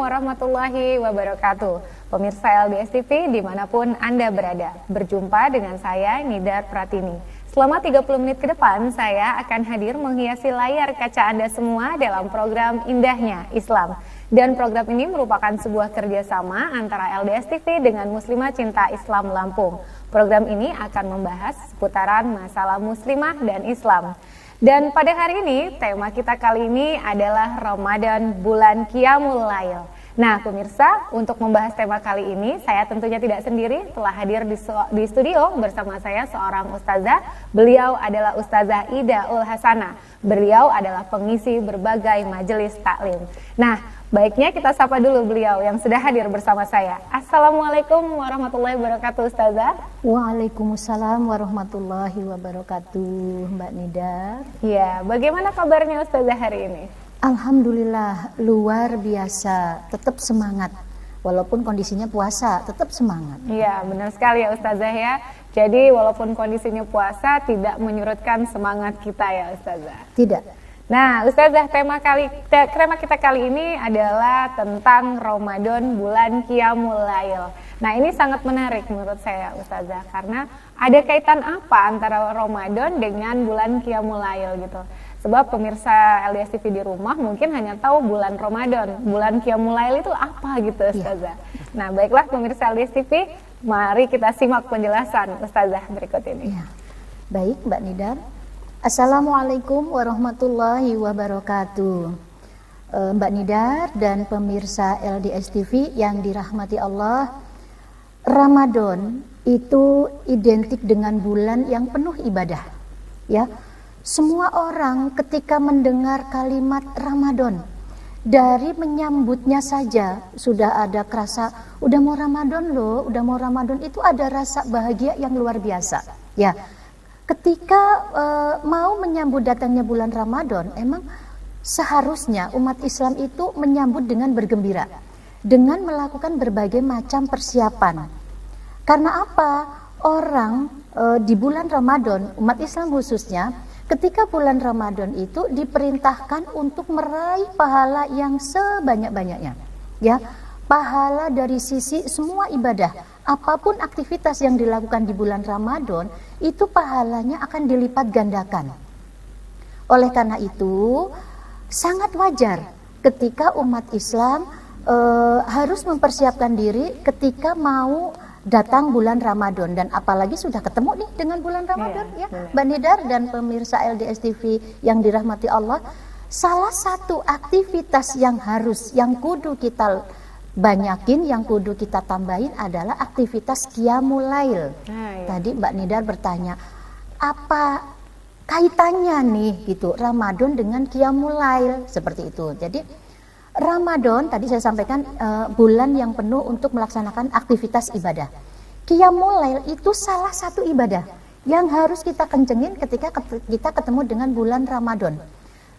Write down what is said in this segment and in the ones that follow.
warahmatullahi wabarakatuh. Pemirsa LDS TV dimanapun Anda berada, berjumpa dengan saya Nidar Pratini. Selama 30 menit ke depan, saya akan hadir menghiasi layar kaca Anda semua dalam program Indahnya Islam. Dan program ini merupakan sebuah kerjasama antara LDS TV dengan Muslimah Cinta Islam Lampung. Program ini akan membahas seputaran masalah muslimah dan Islam. Dan pada hari ini, tema kita kali ini adalah Ramadan bulan Qiyamul Lail. Nah pemirsa, untuk membahas tema kali ini, saya tentunya tidak sendiri, telah hadir di studio bersama saya seorang ustazah. Beliau adalah Ustazah Ida Ul Hasanah. Beliau adalah pengisi berbagai majelis taklim. Nah, baiknya kita sapa dulu beliau yang sudah hadir bersama saya. Assalamualaikum warahmatullahi wabarakatuh, Ustazah. Waalaikumsalam warahmatullahi wabarakatuh, Mbak Nidar. Ya, bagaimana kabarnya Ustazah hari ini? Alhamdulillah, luar biasa, tetap semangat. Walaupun kondisinya puasa, tetap semangat. Iya, benar sekali ya Ustazah ya. Jadi walaupun kondisinya puasa, tidak menyurutkan semangat kita ya Ustazah. Tidak. Nah Ustazah, tema kita kali ini adalah tentang Ramadan bulan Qiyamul Lail. Nah ini sangat menarik menurut saya Ustazah, karena ada kaitan apa antara Ramadan dengan bulan Qiyamul Lail gitu. Sebab pemirsa LDS TV di rumah mungkin hanya tahu bulan Ramadan, bulan Qiyamul Lail itu apa gitu Ustazah. Ya. Nah baiklah pemirsa LDS TV, mari kita simak penjelasan Ustazah berikut ini. Ya. Baik Mbak Nidar. Assalamualaikum warahmatullahi wabarakatuh. Mbak Nidar dan pemirsa LDS TV yang dirahmati Allah, Ramadan itu identik dengan bulan yang penuh ibadah. Ya, semua orang ketika mendengar kalimat Ramadan, dari menyambutnya saja sudah ada kerasa, udah mau Ramadan loh, udah mau Ramadan, itu ada rasa bahagia yang luar biasa. Ya. Ketika mau menyambut datangnya bulan Ramadan, emang seharusnya umat Islam itu menyambut dengan bergembira, dengan melakukan berbagai macam persiapan. Karena apa? Orang di bulan Ramadan, umat Islam khususnya, ketika bulan Ramadan itu diperintahkan untuk meraih pahala yang sebanyak-banyaknya. Ya, pahala dari sisi semua ibadah. Apapun aktivitas yang dilakukan di bulan Ramadan, itu pahalanya akan dilipat gandakan. Oleh karena itu, sangat wajar ketika umat Islam harus mempersiapkan diri ketika mau datang bulan Ramadan. Dan apalagi sudah ketemu nih dengan bulan Ramadan, ya, Mbak Nidar dan pemirsa LDS TV yang dirahmati Allah. Salah satu aktivitas yang kudu kita banyakin, yang kudu kita tambahin adalah aktivitas Qiyamul Lail. Tadi Mbak Nidar bertanya, apa kaitannya nih gitu Ramadan dengan Qiyamul Lail, seperti itu. Jadi Ramadan tadi saya sampaikan bulan yang penuh untuk melaksanakan aktivitas ibadah. Qiyamul Lail itu salah satu ibadah yang harus kita kencengin ketika kita ketemu dengan bulan Ramadan.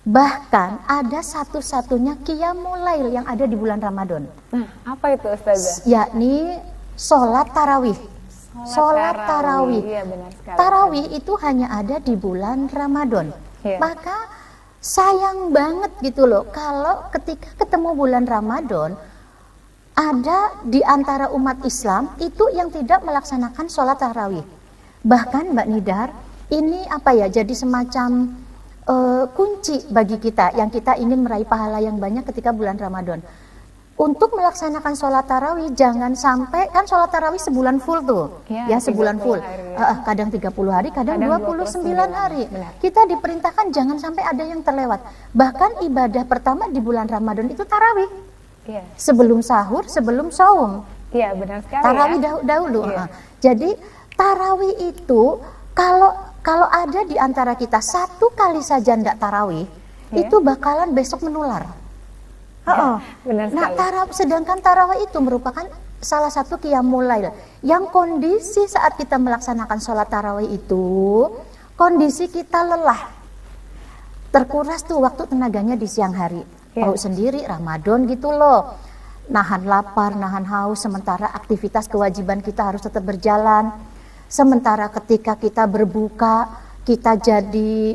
Bahkan ada satu-satunya Qiyamul Lail yang ada di bulan Ramadan. Apa itu Ustazah? Yakni sholat tarawih. Sholat tarawih. Iya, benar sekali. Tarawih itu hanya ada di bulan Ramadan. Ya. Maka sayang banget gitu loh kalau ketika ketemu bulan Ramadan ada di antara umat Islam itu yang tidak melaksanakan sholat tarawih. Bahkan Mbak Nidar, ini jadi semacam kunci bagi kita yang kita ingin meraih pahala yang banyak ketika bulan Ramadan. Untuk melaksanakan sholat tarawih, jangan sampai, kan sholat tarawih sebulan full tuh, ya sebulan full, kadang 30 hari, kadang 29 hari. Benar. Kita diperintahkan jangan sampai ada yang terlewat. Bahkan ibadah pertama di bulan Ramadan itu tarawih, sebelum sahur, sebelum saum. Iya, benar sekali. Tarawih dahulu. Jadi tarawih itu kalau ada di antara kita satu kali saja ndak tarawih, itu bakalan besok menular. Benar sekali. Sedangkan tarawih itu merupakan salah satu Qiyamul Lail yang kondisi saat kita melaksanakan sholat tarawih itu, kondisi kita lelah, terkuras tuh waktu tenaganya di siang hari. Tahu sendiri Ramadan gitu loh, nahan lapar, nahan haus, sementara aktivitas kewajiban kita harus tetap berjalan. Sementara ketika kita berbuka, kita jadi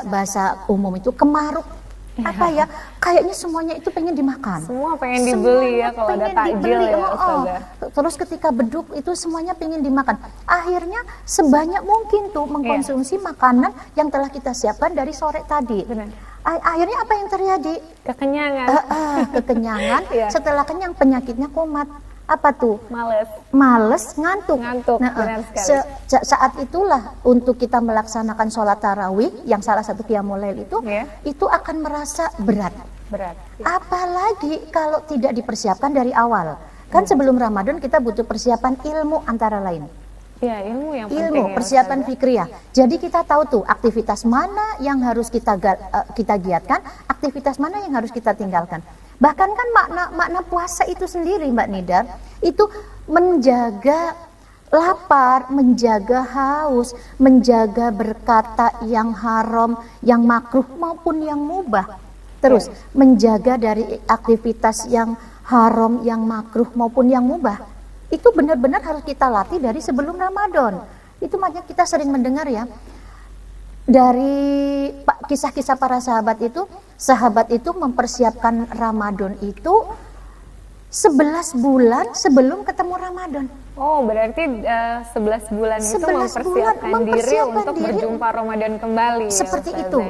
bahasa umum itu kemaruk, Apa ya, kayaknya semuanya itu pengen dimakan. Semua pengen dibeli ya kalau ada takjil ya Ustazah. Terus ketika beduk itu semuanya pengen dimakan. Akhirnya sebanyak mungkin tuh mengkonsumsi makanan yang telah kita siapkan dari sore tadi. Benar. Akhirnya apa yang terjadi? Kekenyangan. Kekenyangan. Setelah kenyang penyakitnya kumat. Apa tuh? Males, ngantuk. Nah, benar sekali. Saat itulah untuk kita melaksanakan sholat tarawih yang salah satu qiyamul lail itu akan merasa berat. Apalagi kalau tidak dipersiapkan dari awal. Kan sebelum Ramadan kita butuh persiapan ilmu antara lain. Ya, ilmu yang penting. Ilmu, persiapan fikriyah. Jadi kita tahu tuh aktivitas mana yang harus kita giatkan, aktivitas mana yang harus kita tinggalkan. Bahkan kan makna puasa itu sendiri Mbak Nidar, itu menjaga lapar, menjaga haus, menjaga berkata yang haram, yang makruh maupun yang mubah. Terus menjaga dari aktivitas yang haram, yang makruh maupun yang mubah. Itu benar-benar harus kita latih dari sebelum Ramadan. Itu makanya kita sering mendengar ya, dari kisah-kisah para sahabat itu mempersiapkan Ramadan itu 11 bulan sebelum ketemu Ramadan. Oh, berarti 11 bulan itu mempersiapkan diri untuk berjumpa Ramadan kembali. Seperti ya, itu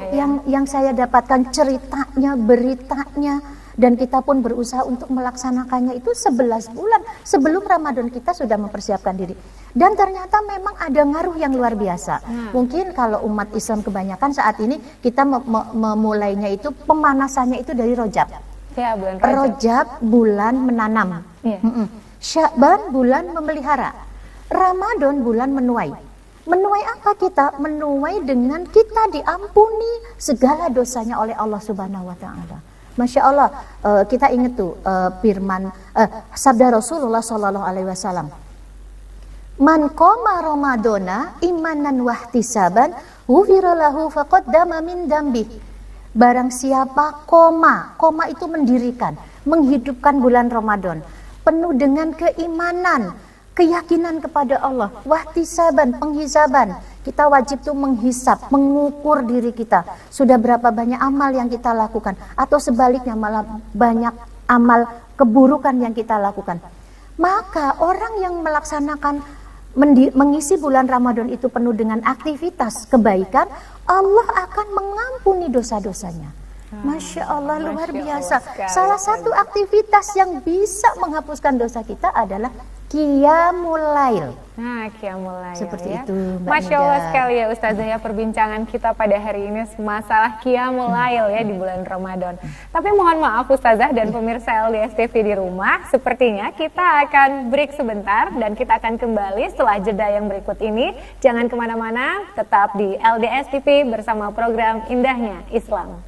yang saya dapatkan ceritanya, beritanya, dan kita pun berusaha untuk melaksanakannya itu 11 bulan sebelum Ramadan kita sudah mempersiapkan diri. Dan ternyata memang ada ngaruh yang luar biasa. Mungkin kalau umat Islam kebanyakan saat ini kita memulainya itu, pemanasannya itu dari Rajab. Ya, bulan Rajab bulan menanam. Sya'ban bulan memelihara. Ramadan bulan menuai. Menuai apa kita? Menuai dengan kita diampuni segala dosanya oleh Allah Subhanahu wa taala. Masya Allah, kita ingat tuh firman sabda Rasulullah Sallallahu Alaihi Wasallam. Man qoma Ramadana imanan wahtisaban ghufira lahu faqaddama min dambi. Barang siapa koma itu mendirikan, menghidupkan bulan Ramadan penuh dengan keimanan, keyakinan kepada Allah, wahtisaban, penghisaban. Kita wajib tuh menghisap, mengukur diri kita. Sudah berapa banyak amal yang kita lakukan, atau sebaliknya malah banyak amal keburukan yang kita lakukan. Maka orang yang melaksanakan mengisi bulan Ramadan itu penuh dengan aktivitas kebaikan, Allah akan mengampuni dosa-dosanya. Masya Allah, luar biasa. Salah satu aktivitas yang bisa menghapuskan dosa kita adalah Qiyamul Lail. Qiyamul Lail. Seperti ya. itu, Mbak Masya Allah Nida. sekali ya Ustazah ya, perbincangan kita pada hari ini masalah Qiyamul Lail ya di bulan Ramadan. Tapi mohon maaf Ustazah dan pemirsa LDS TV di rumah, sepertinya kita akan break sebentar dan kita akan kembali setelah jeda yang berikut ini. Jangan kemana-mana, tetap di LDS TV bersama program Indahnya Islam.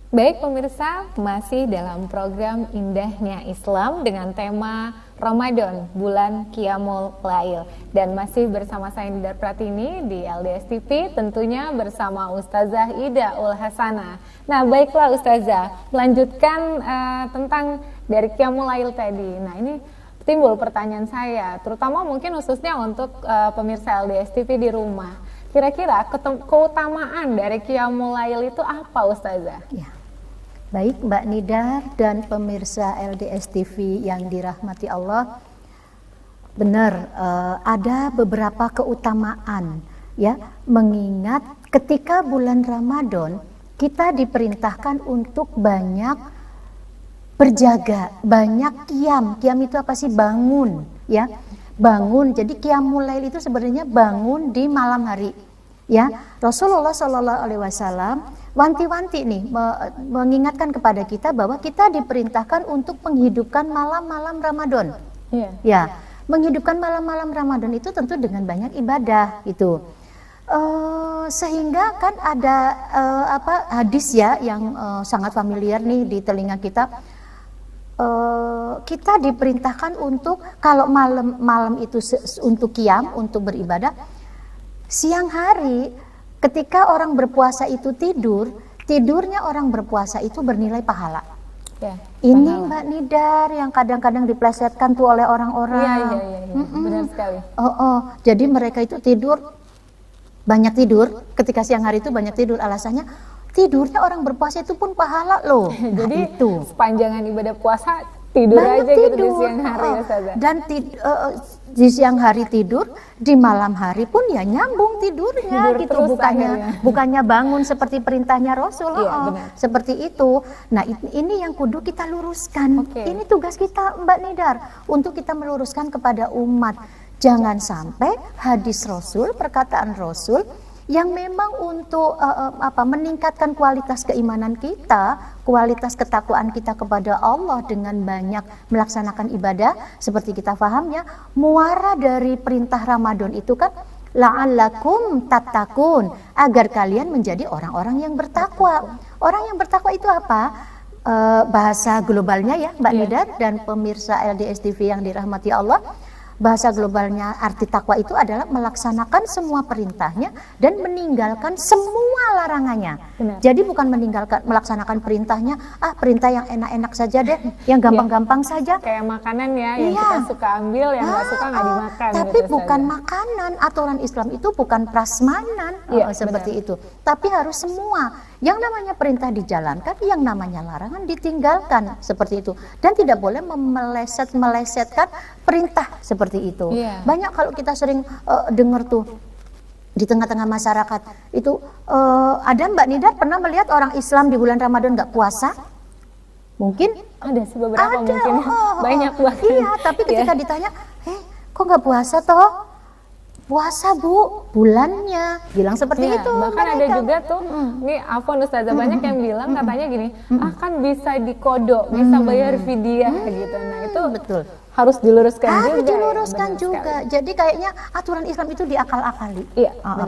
Baik pemirsa, masih dalam program Indahnya Islam dengan tema Ramadan, bulan Qiyamul Lail. Dan masih bersama saya Nidar Pratini di LDS TV, tentunya bersama Ustazah Ida Ul Hasanah. Nah baiklah Ustazah, melanjutkan tentang dari Qiyamul Lail tadi. Nah ini timbul pertanyaan saya, terutama mungkin khususnya untuk pemirsa LDS TV di rumah. Kira-kira keutamaan dari Qiyamul Lail itu apa Ustazah? Ya. Baik Mbak Nidar dan pemirsa LDS TV yang dirahmati Allah, benar ada beberapa keutamaan ya, mengingat ketika bulan Ramadan kita diperintahkan untuk banyak berjaga, banyak qiyam. Qiyam itu apa sih? Bangun ya, bangun. Jadi qiyamul lail itu sebenarnya bangun di malam hari ya. Rasulullah Shallallahu Alaihi Wasallam wanti-wanti nih mengingatkan kepada kita bahwa kita diperintahkan untuk menghidupkan malam-malam Ramadan. Ya, menghidupkan malam-malam Ramadan itu tentu dengan banyak ibadah gitu. Sehingga kan ada hadis ya yang sangat familiar nih di telinga kita. Kita diperintahkan untuk kalau malam itu untuk qiyam, untuk beribadah. Siang hari ketika orang berpuasa itu tidurnya orang berpuasa itu bernilai pahala. Ya, ini pahala. Mbak Nidar yang kadang-kadang diplesetkan tuh oleh orang-orang. Iya. Benar sekali. Jadi mereka itu banyak tidur, ketika siang hari itu banyak tidur, alasannya tidurnya orang berpuasa itu pun pahala loh. Jadi itu sepanjangan ibadah puasa tidur banyak aja tidur. Gitu di siang hari ya Ustazah. Dan di siang hari tidur, di malam hari pun ya nyambung tidurnya gitu, bukannya bangun seperti perintahnya Rasul. Seperti itu. Nah, ini yang kudu kita luruskan. Ini tugas kita Mbak Nidar untuk kita meluruskan kepada umat. Jangan sampai hadis Rasul, perkataan Rasul yang memang untuk meningkatkan kualitas keimanan kita, kualitas ketakwaan kita kepada Allah dengan banyak melaksanakan ibadah, seperti kita paham ya, muara dari perintah Ramadan itu kan la'allakum tattaqun, agar kalian menjadi orang-orang yang bertakwa. Orang yang bertakwa itu apa? Bahasa globalnya ya Mbak Nidar dan pemirsa LDS TV yang dirahmati Allah. Bahasa globalnya arti takwa itu adalah melaksanakan semua perintahnya dan meninggalkan semua larangannya. Benar. Jadi bukan melaksanakan perintahnya, perintah yang enak-enak saja deh, yang gampang-gampang saja. Kayak makanan ya, yang kita suka ambil, yang nggak suka nggak dimakan. Tapi gitu bukan saja. Makanan, aturan Islam itu bukan prasmanan seperti itu. Tapi harus semua. Yang namanya perintah dijalankan, yang namanya larangan ditinggalkan, seperti itu. Dan tidak boleh melesetkan perintah seperti itu. Banyak kalau kita sering dengar tuh di tengah-tengah masyarakat itu, ada Mbak Nidar pernah melihat orang Islam di bulan Ramadan nggak puasa? Mungkin ada sih beberapa, mungkin banyak banget. Iya, tapi ketika ditanya, kok nggak puasa toh? Puasa Bu, bulannya, bilang seperti itu. Bahkan ada juga tuh, ini Afwan Ustazah, banyak yang bilang katanya gini, kan bisa dikodok, bisa bayar fidyah gitu. Nah itu betul, harus diluruskan juga. Harus diluruskan juga. Jadi kayaknya aturan Islam itu diakal-akali.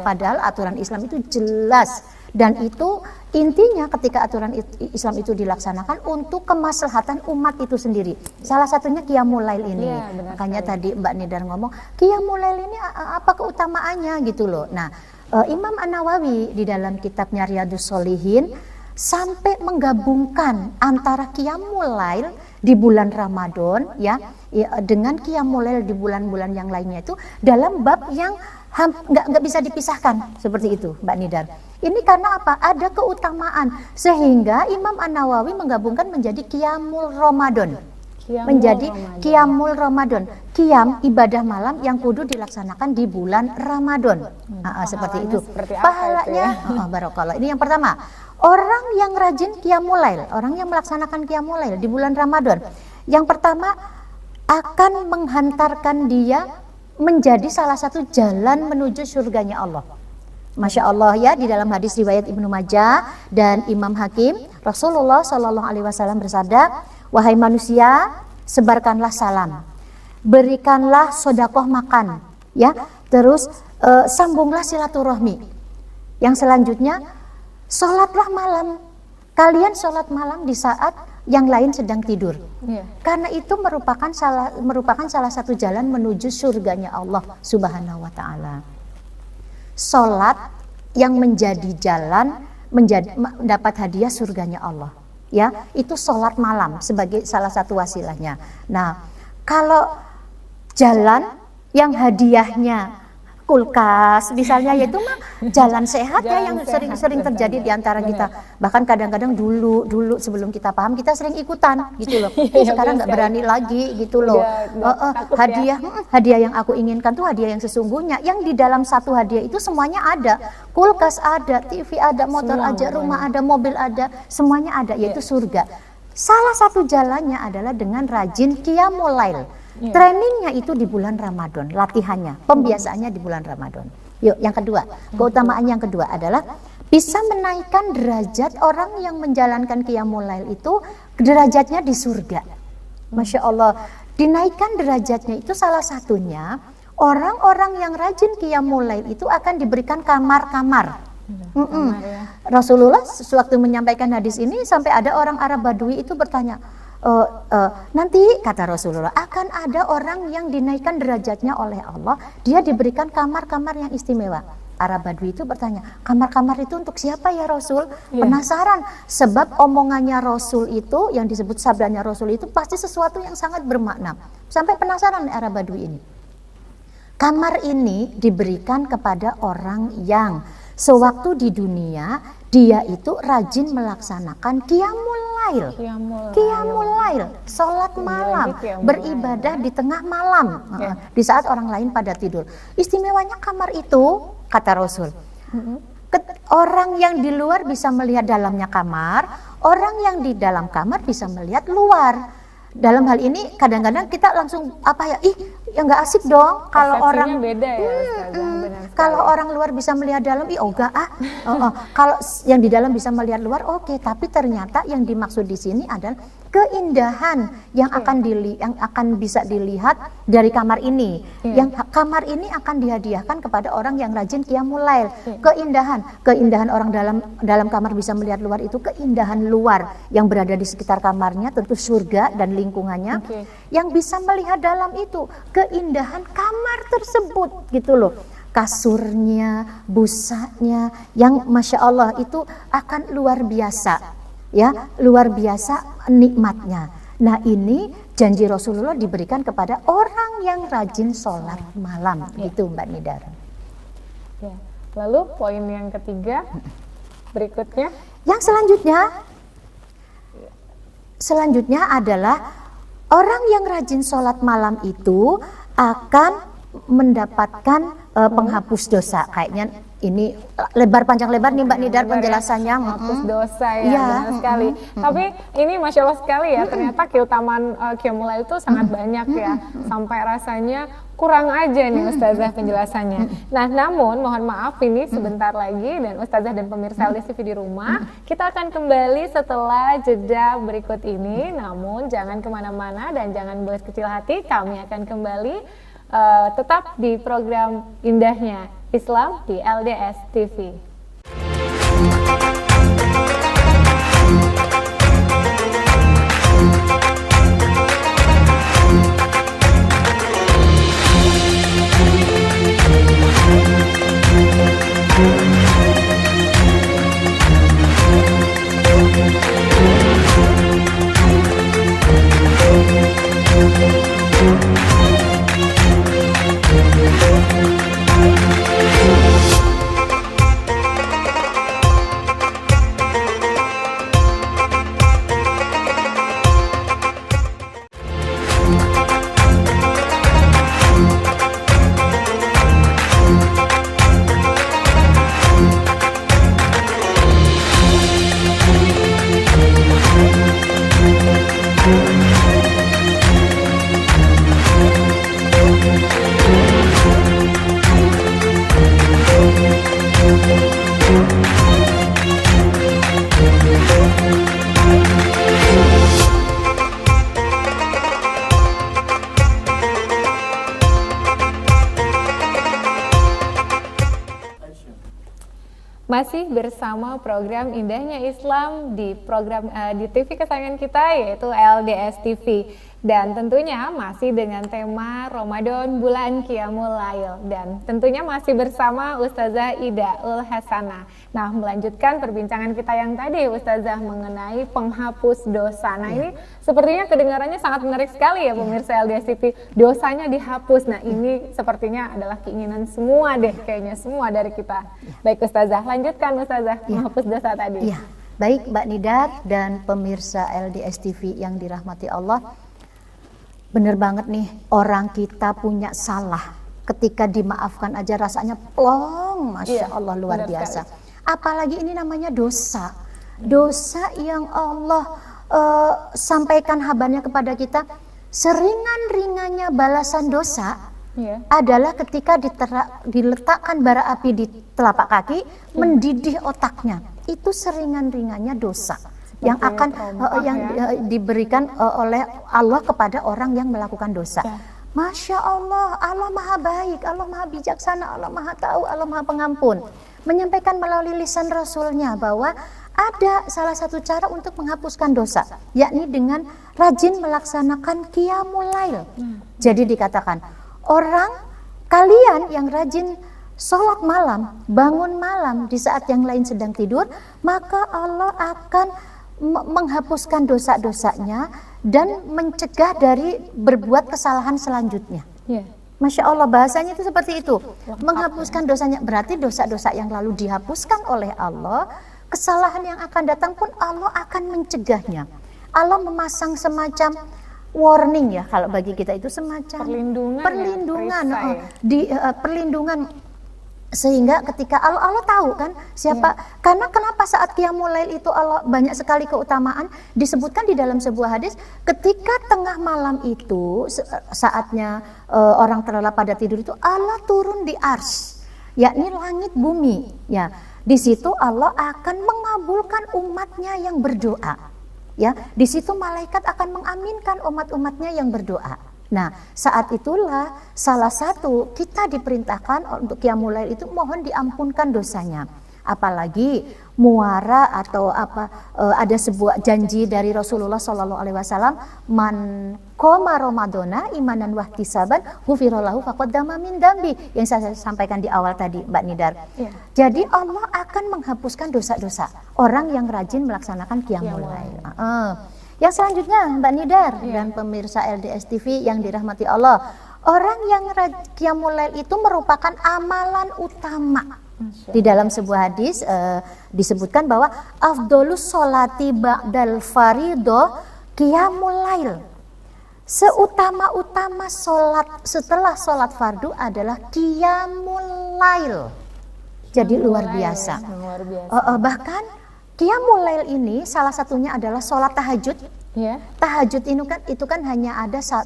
Padahal aturan Islam itu jelas. Dan itu intinya ketika aturan Islam itu dilaksanakan untuk kemaslahatan umat itu sendiri. Salah satunya qiyamul lail ini. Makanya tadi Mbak Nidar ngomong, qiyamul lail ini apa keutamaannya gitu loh. Nah, Imam An-Nawawi di dalam kitabnya Riyadhus Shalihin sampai menggabungkan antara qiyamul lail di bulan Ramadan ya dengan qiyamul lail di bulan-bulan yang lainnya itu dalam bab yang nggak bisa dipisahkan seperti itu Mbak Nidar. Ini karena apa? Ada keutamaan sehingga Imam An-Nawawi menggabungkan menjadi qiyamul Ramadan. Qiyamul Ramadan. Qiyam ibadah malam yang kudu dilaksanakan di bulan Ramadan. Seperti itu. Pahalanya barakallah. Ini yang pertama. Orang yang rajin qiyamul lail, orang yang melaksanakan qiyamul lail di bulan Ramadan. Yang pertama akan menghantarkan dia menjadi salah satu jalan menuju surganya Allah. Masya Allah ya, di dalam hadis riwayat Ibnu Majah dan Imam Hakim, Rasulullah Shallallahu Alaihi Wasallam bersabda, wahai manusia, sebarkanlah salam, berikanlah sodakoh makan, ya, terus sambunglah silaturahmi. Yang selanjutnya, sholatlah malam. Kalian sholat malam di saat yang lain sedang tidur. Karena itu merupakan salah satu jalan menuju surganya Allah Subhanahu Wa Taala. Sholat yang menjadi jalan mendapat hadiah surganya Allah, ya, itu sholat malam sebagai salah satu wasilahnya. Nah, kalau jalan yang hadiahnya kulkas misalnya, ya itu mah jalan sehat ya yang Jalan sehat, sering terjadi di antara kita. Bahkan kadang-kadang dulu sebelum kita paham kita sering ikutan gitu loh. Sekarang nggak berani lagi gitu loh. Takut Hadiah hadiah yang aku inginkan tuh hadiah yang sesungguhnya, yang di dalam satu hadiah itu semuanya ada. Kulkas ada, TV ada, motor ada, rumah ada, mobil ada, semuanya ada, yaitu surga. Salah satu jalannya adalah dengan rajin qiyamul lail. Trainingnya itu di bulan Ramadan, latihannya, pembiasaannya di bulan Ramadan. Yuk, yang kedua, keutamaan yang kedua adalah bisa menaikkan derajat orang yang menjalankan qiyamul lail itu, derajatnya di surga. Masya Allah, dinaikkan derajatnya itu salah satunya orang-orang yang rajin qiyamul lail itu akan diberikan kamar-kamar. Rasulullah sewaktu menyampaikan hadis ini sampai ada orang Arab Badui itu bertanya, nanti kata Rasulullah akan ada orang yang dinaikkan derajatnya oleh Allah, dia diberikan kamar-kamar yang istimewa. Arab Badui itu bertanya, kamar-kamar itu untuk siapa ya Rasul? Penasaran, sebab omongannya Rasul itu, yang disebut sabdanya Rasul itu pasti sesuatu yang sangat bermakna. Sampai penasaran Arab Badui ini. Kamar ini diberikan kepada orang yang sewaktu di dunia dia itu rajin melaksanakan qiyamul lail. Qiyamul lail, sholat malam, beribadah di tengah malam, di saat orang lain pada tidur. Istimewanya kamar itu, kata Rasul, orang yang di luar bisa melihat dalamnya kamar, orang yang di dalam kamar bisa melihat luar. Dalam hal ini kadang-kadang kita langsung ya nggak asik dong kalau orang beda ya, kalau orang luar bisa melihat dalam, kalau yang di dalam bisa melihat luar, oke. Tapi ternyata yang dimaksud di sini adalah keindahan yang akan bisa dilihat dari kamar ini. Yang kamar ini akan dihadiahkan kepada orang yang rajin qiyamul lail. Keindahan orang dalam kamar bisa melihat luar itu keindahan luar yang berada di sekitar kamarnya, tentu surga dan lingkungannya. Yang bisa melihat dalam itu keindahan kamar tersebut gitu loh. Kasurnya, busanya yang Masya Allah itu akan luar biasa, ya, luar biasa nikmatnya. Nah, ini janji Rasulullah diberikan kepada orang yang rajin sholat malam, gitu Mbak Nidar. Ya. Lalu poin yang ketiga berikutnya, yang selanjutnya adalah orang yang rajin sholat malam itu akan mendapatkan penghapus dosa. Kayaknya ini panjang lebar nih Mbak Nidar penjelasannya. Menghapus dosa ya, benar sekali. Tapi ini Masya Allah sekali ya, ternyata keutamaan qiyamul lail itu sangat banyak ya, sampai rasanya kurang aja nih Ustazah penjelasannya. Nah, namun mohon maaf ini sebentar lagi, dan Ustazah dan pemirsa LDS TV di rumah, kita akan kembali setelah jeda berikut ini. Namun jangan kemana-mana dan jangan buat kecil hati, kami akan kembali tetap di program indahnya Islam di LDS TV. Masih bersama program Indahnya Islam di program di TV kesayangan kita, yaitu LDS TV. Dan tentunya masih dengan tema Ramadan bulan Qiyamul Lail. Dan tentunya masih bersama Ustazah Ida Ul Hasanah. Nah, melanjutkan perbincangan kita yang tadi Ustazah mengenai penghapus dosa. Nah, ini sepertinya kedengarannya sangat menarik sekali ya pemirsa LDS TV. Dosanya dihapus. Nah, ini sepertinya adalah keinginan semua deh, kayaknya semua dari kita. Baik Ustazah, lanjutkan Ustazah menghapus dosa tadi. Iya, baik Mbak Nidar dan pemirsa LDS TV yang dirahmati Allah. Bener banget nih, orang kita punya salah, ketika dimaafkan aja rasanya plong, Masya Allah luar biasa. Apalagi ini namanya dosa. Dosa yang Allah sampaikan kabarnya kepada kita, seringan-ringannya balasan dosa adalah ketika diletakkan bara api di telapak kaki, mendidih otaknya. Itu seringan-ringannya dosa yang akan diberikan oleh Allah kepada orang yang melakukan dosa. Masya Allah, Allah maha baik, Allah maha bijaksana, Allah maha tahu, Allah maha pengampun. Menyampaikan melalui lisan Rasulnya bahwa ada salah satu cara untuk menghapuskan dosa, yakni dengan rajin melaksanakan Qiyamul Lail. Jadi dikatakan, kalian yang rajin sholat malam, bangun malam di saat yang lain sedang tidur, maka Allah akan menghapuskan dosa-dosanya dan mencegah dari berbuat kesalahan selanjutnya. Masya Allah, bahasanya itu seperti itu. Menghapuskan dosanya, berarti dosa-dosa yang lalu dihapuskan oleh Allah, kesalahan yang akan datang pun Allah akan mencegahnya. Allah memasang semacam warning ya, kalau bagi kita itu semacam perlindungan, sehingga ketika Allah tahu kan siapa, karena kenapa saat Qiyamul Lail itu Allah banyak sekali keutamaan, disebutkan di dalam sebuah hadis, ketika tengah malam itu saatnya orang terlelap pada tidur itu, Allah turun di ars, yakni langit bumi ya. Di situ Allah akan mengabulkan umatnya yang berdoa ya. Di situ malaikat akan mengaminkan umat-umatnya yang berdoa. Nah, saat itulah salah satu kita diperintahkan untuk Qiyamul Lail itu mohon diampunkan dosanya. Apalagi muara atau ada sebuah janji dari Rasulullah SAW, man qoma ramadhana imanan wahtisaban ghufirallahu faqaddama min dambi, yang saya sampaikan di awal tadi Mbak Nidar. Jadi Allah akan menghapuskan dosa-dosa orang yang rajin melaksanakan Qiyamul Lail. Yang selanjutnya Mbak Nidar dan pemirsa LDS TV yang dirahmati Allah, orang yang Qiyamul Lail itu merupakan amalan utama. Di dalam sebuah hadis disebutkan bahwa afdolus sholati ba'dal farido Qiyamul Lail. Seutama-utama sholat setelah sholat fardu adalah Qiyamul Lail. Jadi luar biasa. Bahkan Qiyamul Lail ini salah satunya adalah sholat tahajud. Tahajud itu kan hanya ada saat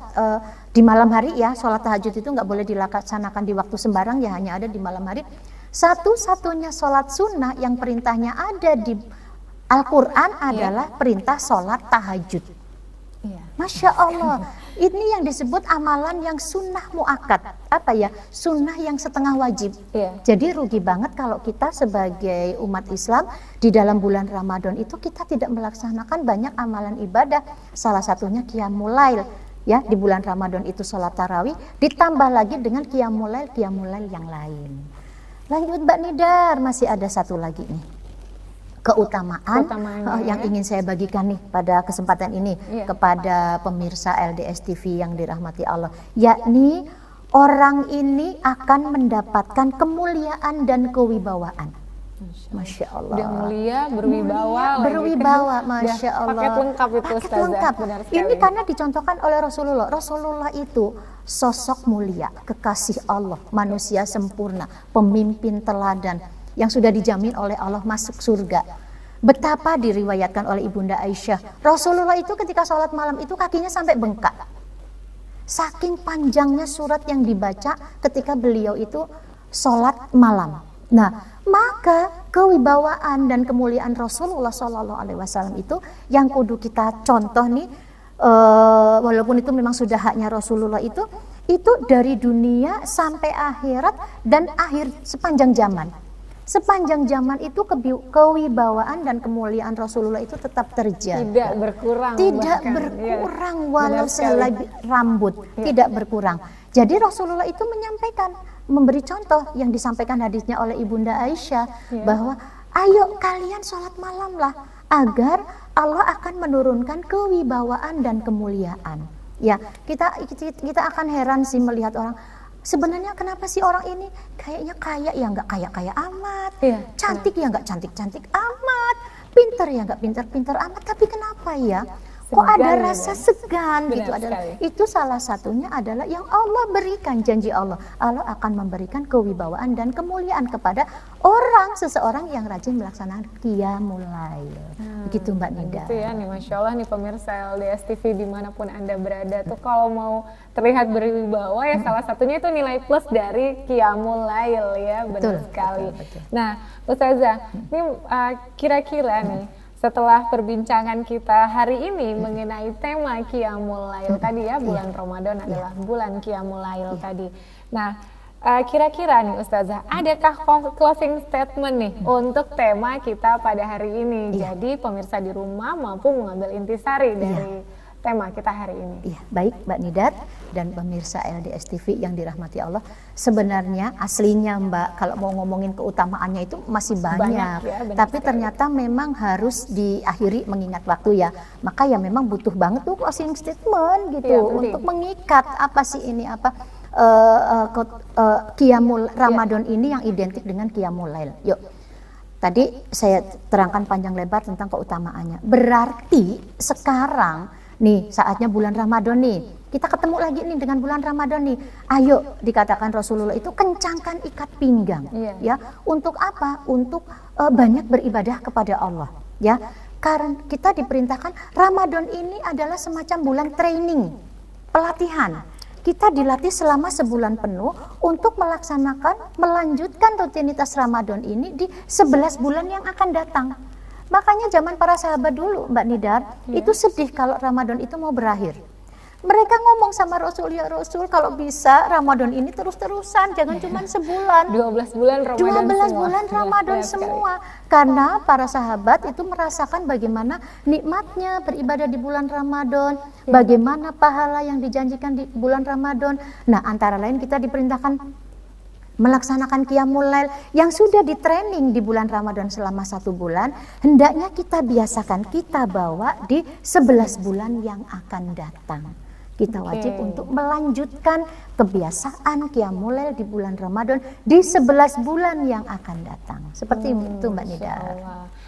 di malam hari ya. Sholat tahajud itu nggak boleh dilaksanakan di waktu sembarang ya, hanya ada di malam hari. Satu-satunya sholat sunnah yang perintahnya ada di Al-Quran adalah perintah sholat tahajud. Masya Allah, ini yang disebut amalan yang sunnah muakkad. Apa ya? Sunnah yang setengah wajib. Jadi rugi banget kalau kita sebagai umat Islam di dalam bulan Ramadan itu kita tidak melaksanakan banyak amalan ibadah. Salah satunya Qiyamul Lail. Ya, di bulan Ramadan itu sholat tarawih, ditambah lagi dengan Qiyamul Lail yang lain. Lanjut Mbak Nidar, masih ada satu lagi nih. Keutamaan yang ingin saya bagikan nih pada kesempatan ini kepada pemirsa LDS TV yang dirahmati Allah, yakni orang ini akan mendapatkan kemuliaan dan kewibawaan. Masya Allah. Udah mulia, berwibawa, berwibawa, Masya Allah. Paket lengkap itu, paket lengkap. Ini karena dicontohkan oleh Rasulullah. Rasulullah itu sosok mulia, kekasih Allah, manusia sempurna, pemimpin teladan yang sudah dijamin oleh Allah masuk surga. Betapa diriwayatkan oleh Ibunda Aisyah, Rasulullah itu ketika sholat malam itu kakinya sampai bengkak. Saking panjangnya surat yang dibaca ketika beliau itu sholat malam. Nah, maka kewibawaan dan kemuliaan Rasulullah SAW itu yang kudu kita contoh nih, walaupun itu memang sudah haknya Rasulullah itu dari dunia sampai akhirat dan akhir sepanjang zaman. sepanjang zaman itu kewibawaan dan kemuliaan Rasulullah itu tetap terjaga. Tidak berkurang. Tidak berkurang walau sehelai rambut, tidak berkurang. Jadi Rasulullah itu menyampaikan, memberi contoh yang disampaikan hadisnya oleh Ibunda Aisyah bahwa ayo kalian sholat malam lah agar Allah akan menurunkan kewibawaan dan kemuliaan. Ya, kita akan heran sih melihat orang, sebenarnya kenapa sih orang ini kayaknya kaya ya nggak kaya amat, cantik ya nggak cantik amat, pinter ya nggak pinter amat, tapi kenapa ya? Kok ada rasa segan gitu, itu salah satunya adalah yang Allah berikan, janji Allah akan memberikan kewibawaan dan kemuliaan kepada seseorang yang rajin melaksanakan qiyamul lail. Begitu Mbak Nida. Itu ya nih, Masya Allah nih pemirsa LDS TV dimanapun Anda berada tuh kalau mau terlihat berwibawa ya salah satunya itu nilai plus dari qiyamul lail ya, benar sekali. Betul. Nah Ustazah, ini kira-kira nih setelah perbincangan kita hari ini mengenai tema Qiyamul Lail tadi ya, bulan Ramadan adalah bulan Qiyamul Lail tadi. Nah, kira-kira nih Ustazah, adakah closing statement nih untuk tema kita pada hari ini? Jadi pemirsa di rumah mampu mengambil intisari dari tema kita hari ini. Iya, baik Mbak Nidar dan pemirsa LDS TV yang dirahmati Allah. Sebenarnya aslinya Mbak, kalau mau ngomongin keutamaannya itu masih banyak ya, tapi ternyata memang harus diakhiri mengingat waktu ya. Maka ya memang butuh banget tuh closing statement gitu untuk mengikat apa sih ini Qiyamul Ramadan ini yang identik dengan Qiyamul Lail. Yuk. Tadi saya terangkan panjang lebar tentang keutamaannya. Berarti sekarang nih saatnya bulan Ramadan nih, kita ketemu lagi nih dengan bulan Ramadan nih. Ayo, dikatakan Rasulullah itu kencangkan ikat pinggang, ya. Untuk apa? Untuk banyak beribadah kepada Allah, ya. Karena kita diperintahkan Ramadan ini adalah semacam bulan training, pelatihan. Kita dilatih selama sebulan penuh untuk melanjutkan rutinitas Ramadan ini di 11 bulan yang akan datang. Makanya zaman para sahabat dulu Mbak Nidar itu sedih kalau Ramadan itu mau berakhir. Mereka ngomong sama Rasul, ya Rasul kalau bisa Ramadan ini terus-terusan, jangan cuma sebulan. 12 bulan Ramadan 12 bulan Ramadan semua. Karena para sahabat itu merasakan bagaimana nikmatnya beribadah di bulan Ramadan, bagaimana pahala yang dijanjikan di bulan Ramadan. Nah, antara lain kita diperintahkan melaksanakan Qiyamul Lail yang sudah di training di bulan Ramadan selama 1 bulan, hendaknya kita biasakan, kita bawa di 11 bulan yang akan datang. Kita wajib untuk melanjutkan kebiasaan Qiyamul Lail di bulan Ramadan di 11 bulan yang akan datang. Seperti itu Mbak Nida.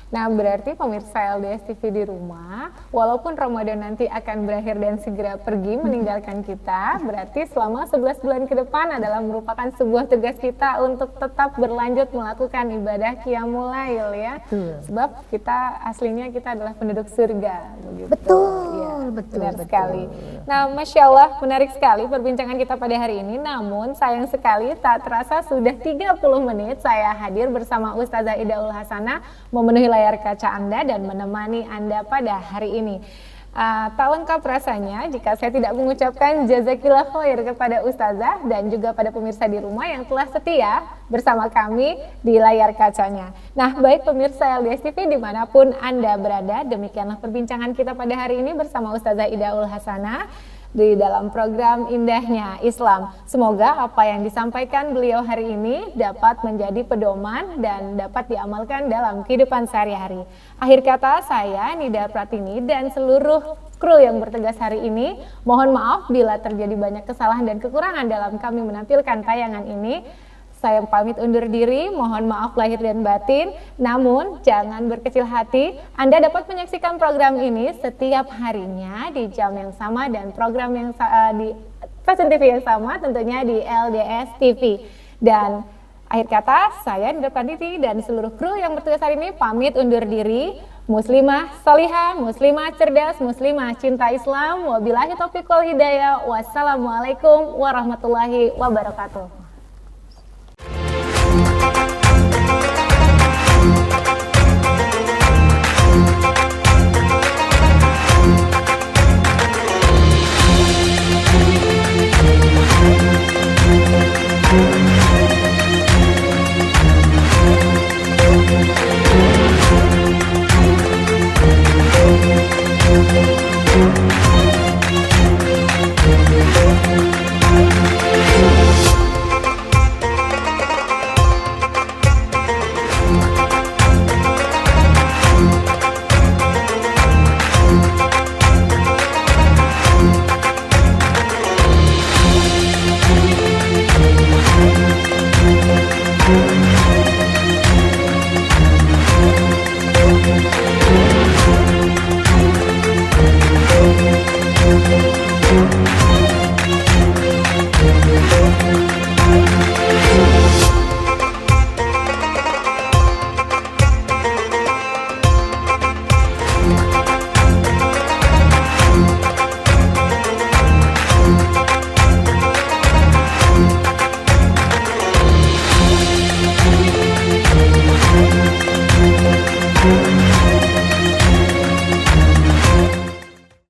Nah berarti pemirsa LDS TV di rumah, walaupun Ramadan nanti akan berakhir dan segera pergi meninggalkan kita, berarti selama 11 bulan ke depan adalah merupakan sebuah tugas kita untuk tetap berlanjut melakukan ibadah Qiyamul Lail ya. Sebab kita aslinya kita adalah penduduk surga. Begitu. Betul sekali. Nah Masya Allah, menarik sekali perbincangan kita pada hari ini. Namun sayang sekali tak terasa sudah 30 menit saya hadir bersama Ustazah Idaul Hasanah memenuhi layar kaca Anda dan menemani Anda pada hari ini. Tak lengkap rasanya jika saya tidak mengucapkan jazakillah khair kepada Ustazah dan juga pada pemirsa di rumah yang telah setia bersama kami di layar kacanya. Nah baik pemirsa LDS TV dimanapun Anda berada, demikianlah perbincangan kita pada hari ini bersama Ustazah Idaul Hasanah di dalam program Indahnya Islam. Semoga apa yang disampaikan beliau hari ini dapat menjadi pedoman dan dapat diamalkan dalam kehidupan sehari-hari. Akhir kata saya Nida Pratini dan seluruh kru yang bertugas hari ini, mohon maaf bila terjadi banyak kesalahan dan kekurangan dalam kami menampilkan tayangan ini. Saya pamit undur diri, mohon maaf lahir dan batin. Namun jangan berkecil hati, Anda dapat menyaksikan program ini setiap harinya di jam yang sama dan program yang di stasiun TV yang sama tentunya di LDS TV. Dan akhir kata saya Nida Pratini dan seluruh kru yang bertugas hari ini pamit undur diri. Muslimah salihah, muslimah cerdas, muslimah cinta Islam. Wabillahi taufiq wal hidayah. Wassalamualaikum warahmatullahi wabarakatuh. wabarakatuh.